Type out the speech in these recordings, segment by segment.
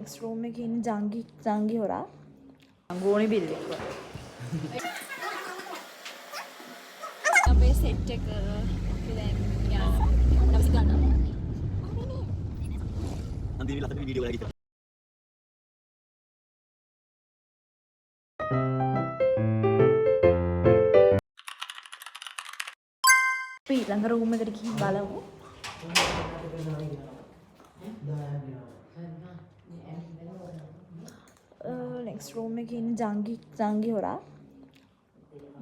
Next room එකේ ඉන්න ජංගි හොරා ගෝණි බිල් එක. අපේ සෙට් එක අපි දැන් යනවා. අපි ගන්නවා. අන්තිම ලස්සන වීඩියෝ එකක් ගිහින් අපි ඊළඟ රූම් එකට ගිහින් බලමු. නෙක්ස්ට් රූම් එකේ ඉන්න ජංගි හොරා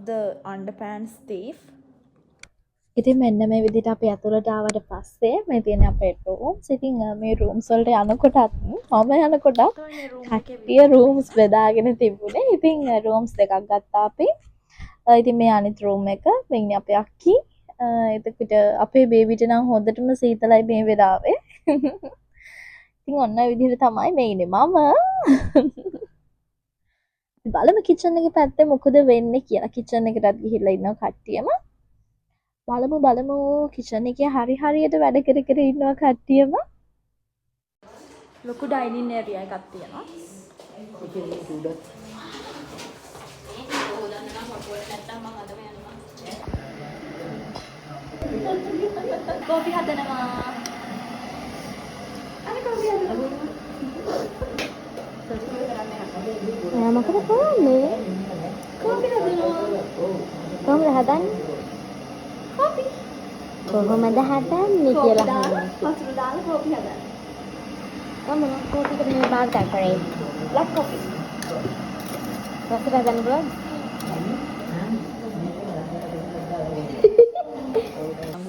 the underpants thief. ඉතින් මෙන්න මේ විදිහට අපි ඇතුළට ආවට පස්සේ මේ තියෙන අපේ රූම්ස්. ඉතින් මේ රූම්ස් වලට යනකොටත් මම යනකොටත් කට්ටිය රූම්ස් බෙදාගෙන තිබුණේ. ඉතින් රූම්ස් දෙකක් ගත්තා අපි. ඉතින් මේ අනිත් රූම් එක මේ ඉන්නේ අපේ අක්කි. එතකොට අපේ බේබිට නම් හොඳටම සීතලයි මේ වෙලාවේ. ඉතින් ඔන්න ඔය විදිහට තමයි මේ ඉන්නේ මම. බලමු කිචන් එකේ පැත්තේ මොකද වෙන්නේ කියලා. කිචන් එකටත් ගිහිල්ලා ඉන්නවා කට්ටියම. බලමු කිචන් එකේ හරියට වැඩ කර ඉන්නවා කට්ටියම. ලොකු ඩයිනින් ඒරියා එකක් තියෙනවා. කෝපි හදනවා. මොකද කරන්නේ? කෝපි හදනවා. කොහොමද හදන්නේ? කෝපි. කොහොමද හදන්නේ කියලා අහනවා. වතුර දාලා කෝපි හදන්න. කොහොමද කෝපි කරන්නේ බාග් කරේ? බ්ලැක් කෝපි. වතුර හදන්න බලන්න.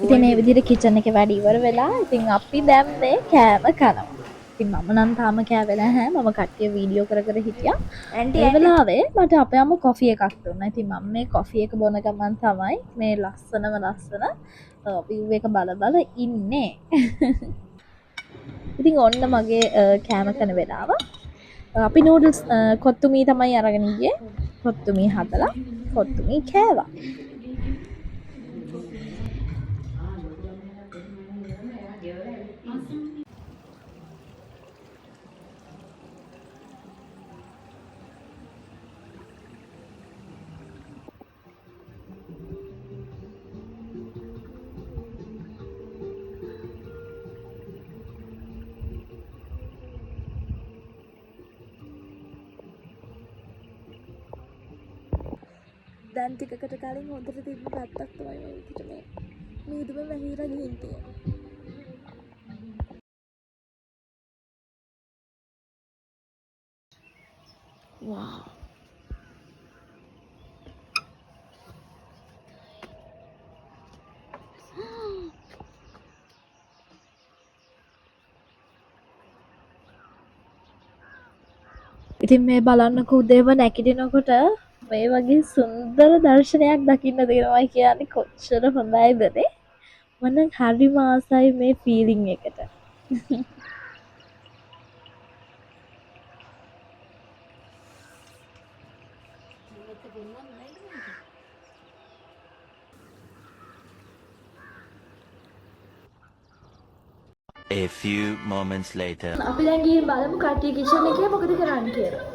ඉතින් මේ විදිහට කිචන් එකේ වැඩ ඉවර වෙලා ඉතින් අපි දැන් මේ කෑම කනවා. ඉතින් මම නම් තාම කෑවේ නැහැ. මම කට්ටිය වීඩියෝ කර හිටියා. ඒ වෙලාවේ මට අපේ අම්ම කොෆි එකක් දුන්නා. ඉතින් මම මේ කොෆි එක බොන ගමන් තමයි මේ ලස්සන view එක බල ඉන්නේ. ඉතින් ඔන්න මගේ කෑම කන වෙලාව. අපි නූඩල්ස් කොත්තුමී තමයි අරගෙන ගියේ. කොත්තුමී හදලා කොත්තුමී කෑවා. දැන් ටිකකට කලින් හොඳට තිබ්බ පැත්තක් තමයි මේ විදිහට මේ මීදුම වැහිලා ගිහින් තියෙන්නේ. wow. ඉතින් මේ බලන්නකෝ උදේම නැගිටිනකොට මේ වගේ සුන්දර දර්ශනයක් දකින්න දෙනවා කියන්නේ කොච්චර හොඳයිද නේ. මම හරිම ආසයි මේ ෆීලිං එකට. A few moments later. අපි දැන් ගිහින් බලමු කට්ටිය කිචන් එකේ මොකද කරන්නේ කියලා.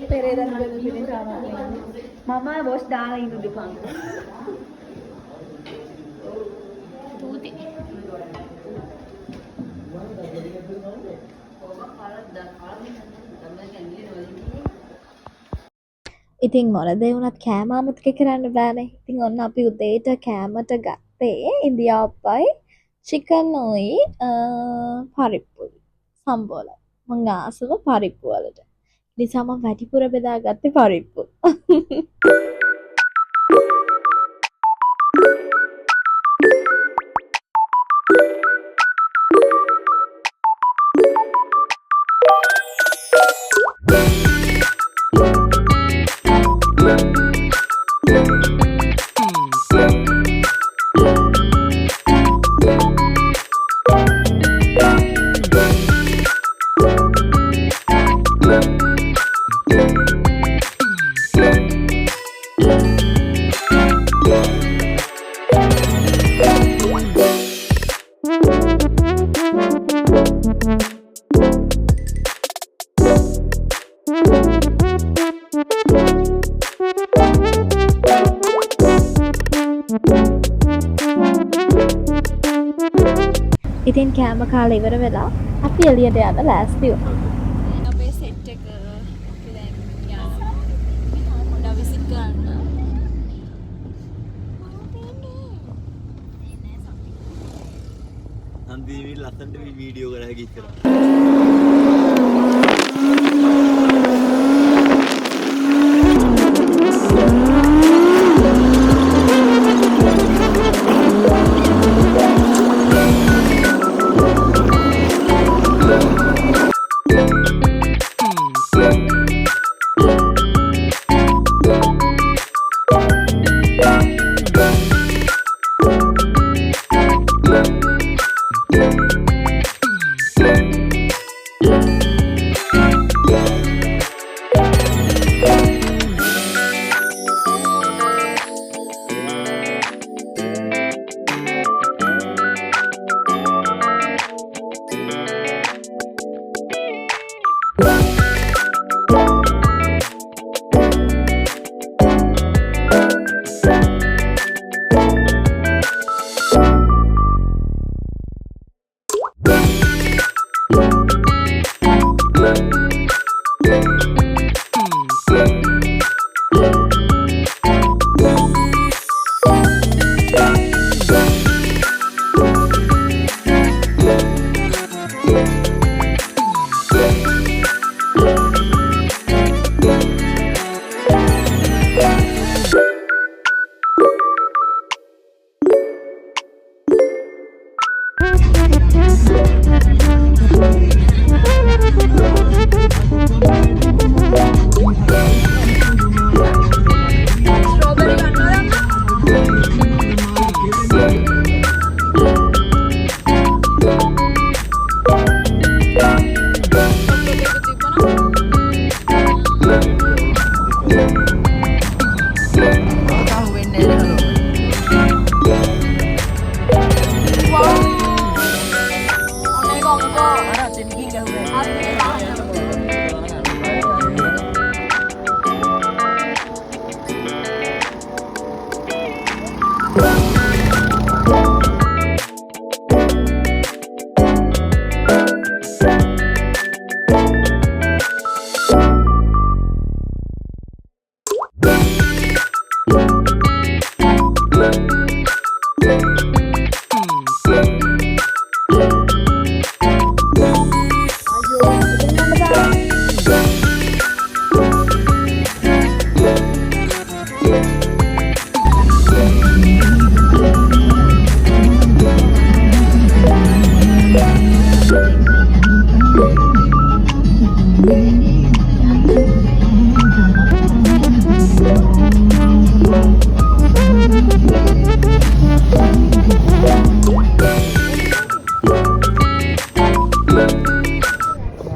පෙරේදා නේද පිටින් සාමාන්‍ය. මම වොෂ් දාලා ඉන්න දුපන්. තූති. ඉතින් මොන දේ වුණත් කෑම අමතක කරන්න බෑනේ. ඉතින් ඔන්න අපි උදේට කෑමට ගත්තේ ඉන්දියාප්පයි, චිකන් උයි, පරිප්පුයි, සම්බෝල. මං ආසම පරිප්පු වලට. නිසා මම වැඩිපුර බෙදාගත්තේ පරිප්පු. ඉතින් කෑම කාලා ඉවර වෙලා අපි එළියට යන්න ලෑස්ති වුණා. අපේ සෙට් එක අපි දැන් යනවා. පොඩ්ඩක් විසිට් කරන්න. හන්දියේ ලස්සනට වීඩියෝ කරලා ගිහින්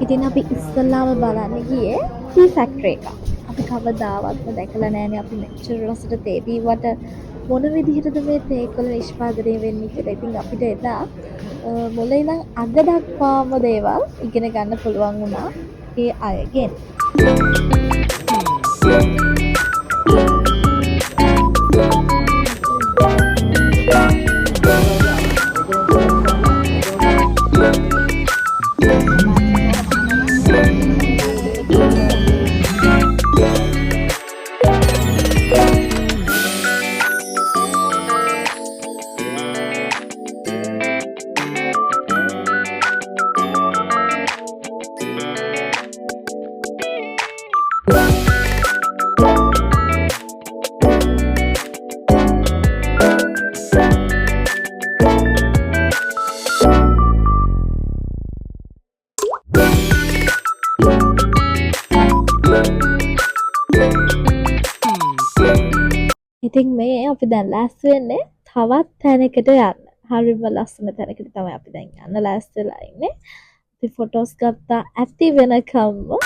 ඉතින් අපි ඉස්සල්ලාම බලන්න ගියේ ටී ෆැක්ටරි එක. අපි කවදාවත්ම දැකලා නැහැනේ අපි මෙච්චර රසට තේ බීවට මොන විදිහටද මේ තේ කොළ නිෂ්පාදනය වෙන්නේ කියලා. ඉතින් අපිට එදා මුලින් ඉඳන් අග දක්වාම දේවල් ඉගෙන ගන්න පුළුවන් වුණා ඒ අයගෙන්. ඉතින් මේ අපි දැන් ලෑස්ති වෙන්නේ තවත් තැනකට යන්න. හරිම ලස්සන තැනකට තමයි අපි දැන් යන්න ලෑස්ති වෙලා ඉන්නේ. අපි ෆොටෝස් ගත්තා ඇති වෙනකම්ම.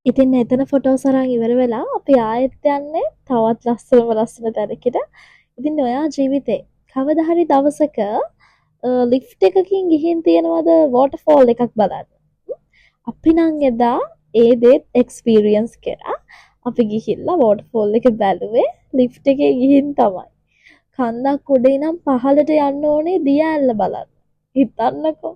ඉතින් එතන ෆොටෝස් අරන් ඉවර වෙලා අපි ආයෙත් යන්නේ තවත් ලස්සන තැනකට. ඉතින් ඔයා ජීවිතේ කවදා හරි දවසක ලිෆ්ට් එකකින් ගිහින් තියනවද වෝටර්ෆෝල් එකක් බලන්න? අපි නම් එදා ඒ දේත් එක්ස්පීරියන්ස් කරා. අපි ගිහිල්ලා වෝටර්ෆෝල් එක බැලුවේ ලිෆ්ට් එකේ ගිහින් තමයි. කන්දක් උඩ ඉනම් පහළට යන්න ඕනේ දිය ඇල්ල බලන්න. හිතන්නකෝ.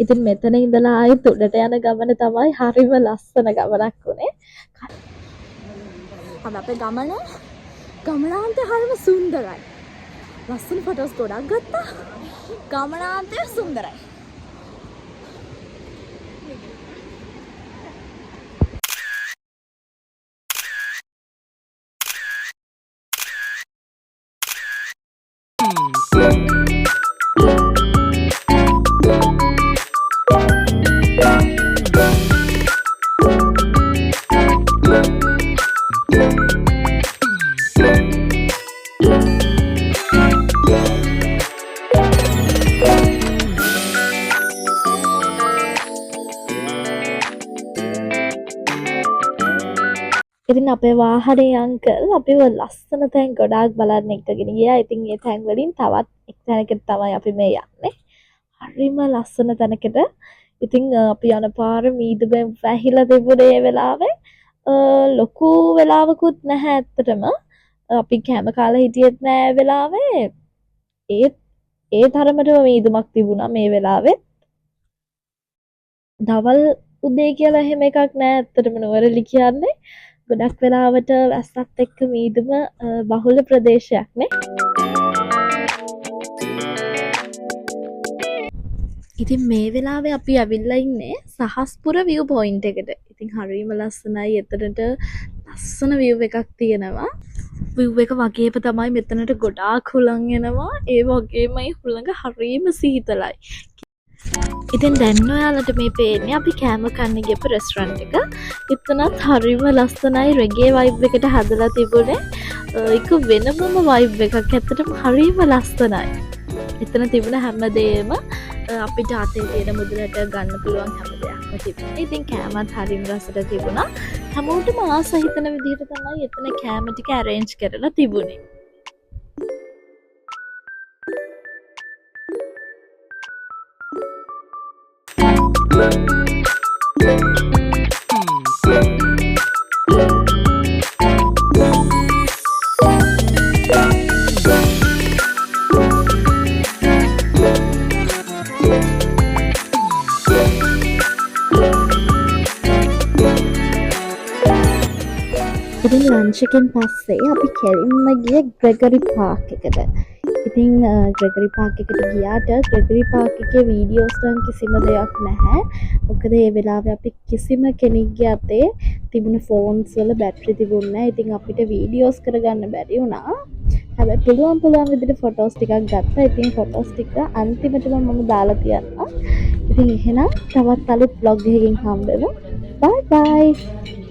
ඉතින් මෙතන ඉඳලා ආයෙත් උඩට යන ගමන තමයි හරිම ලස්සන ගමනක් උනේ. අපේ ගමනාන්තය හරිම සුන්දරයි. ලස්සන ෆොටෝස් ගොඩක් ගත්තා. ගමනාන්තය සුන්දරයි. ඉතින් අපේ වාහනේ අංකල් අපිව ලස්සන තැන් ගොඩාක් බලන්න එක්කගෙන ගියා. ඉතින් ඒ තැන් වලින් තවත් එක් තැනකට තමයි අපි මේ යන්නේ. හරිම ලස්සන තැනකට. ඉතින් අපි යන පාර මීදුමෙන් වැහිලා තිබුණේ ඒ වෙලාවේ. ලොකු වෙලාවකුත් නැහැ ඇත්තටම. අපි කැම කාලා හිටියෙත් නෑ ඒ වෙලාවේ. ඒ තරමටම මීදුමක් තිබුණා මේ වෙලාවෙත්. දවල් උදේ කියලා එහෙම එකක් නෑ ඇත්තටම නුවරඑළිය කියන්නේ. ගොඩක් වෙලාවට වැස්සත් එක්ක මීදුම බහුල ප්‍රදේශයක් නේ. ඉතින් මේ වෙලාවේ අපි ඇවිල්ලා ඉන්නේ සහස්පුර view point එකට. ඉතින් හරිම ලස්සනයි. එතනට ලස්සන view එකක් තියෙනවා. view එක වගේම තමයි මෙතනට ගොඩාක් හුළං එනවා. ඒ වගේමයි හුළඟ හරිම සීතලයි. ඉතින් දැන් ඔයාලට මේ පේන්නේ අපි කෑම කන්න ගියපු රෙස්ටරන්ට් එක. එතනත් හරිම ලස්සනයි රෙගේ වයිබ් එකට හදලා තිබුණේ. ඒක වෙනමම වයිබ් එකක්. ඇත්තටම හරිම ලස්සනයි. එතන තිබුණ හැමදේම අපිට අතේ තියෙන මුදලට ගන්න පුළුවන් හැම දෙයක්ම තිබුණා. ඉතින් කෑමත් හරිම රසට තිබුණා. හැමෝටම ආස හිතන විදිහට තමයි එතන කෑම ටික arrange කරලා තිබුණේ. ලන්ච් එකෙන් පස්සේ අපි කෙලින්ම ගියේ ග්‍රෙගරි පාක් එකට. ඉතින් ග්‍රෙගරි පාක් එකට ගියාට ග්‍රෙගරි පාක් එකේ වීඩියෝස් නම් කිසිම දෙයක් නැහැ. මොකද ඒ වෙලාවේ අපි කිසිම කෙනෙක්ගේ අතේ තිබුණ ෆෝන්ස් වල බැටරි තිබුණේ නැහැ. ඉතින් අපිට වීඩියෝස් කරගන්න බැරි වුණා. හැබැයි පුළුවන් විදිහට ෆොටෝස් ටිකක් ගත්තා. ඉතින් ෆොටෝස් ටික අන්තිමටම මම දාලා තියන්නම්. ඉතින් එහෙනම් තවත් අලුත් vlog එකකින් හම්බෙමු. Bye bye.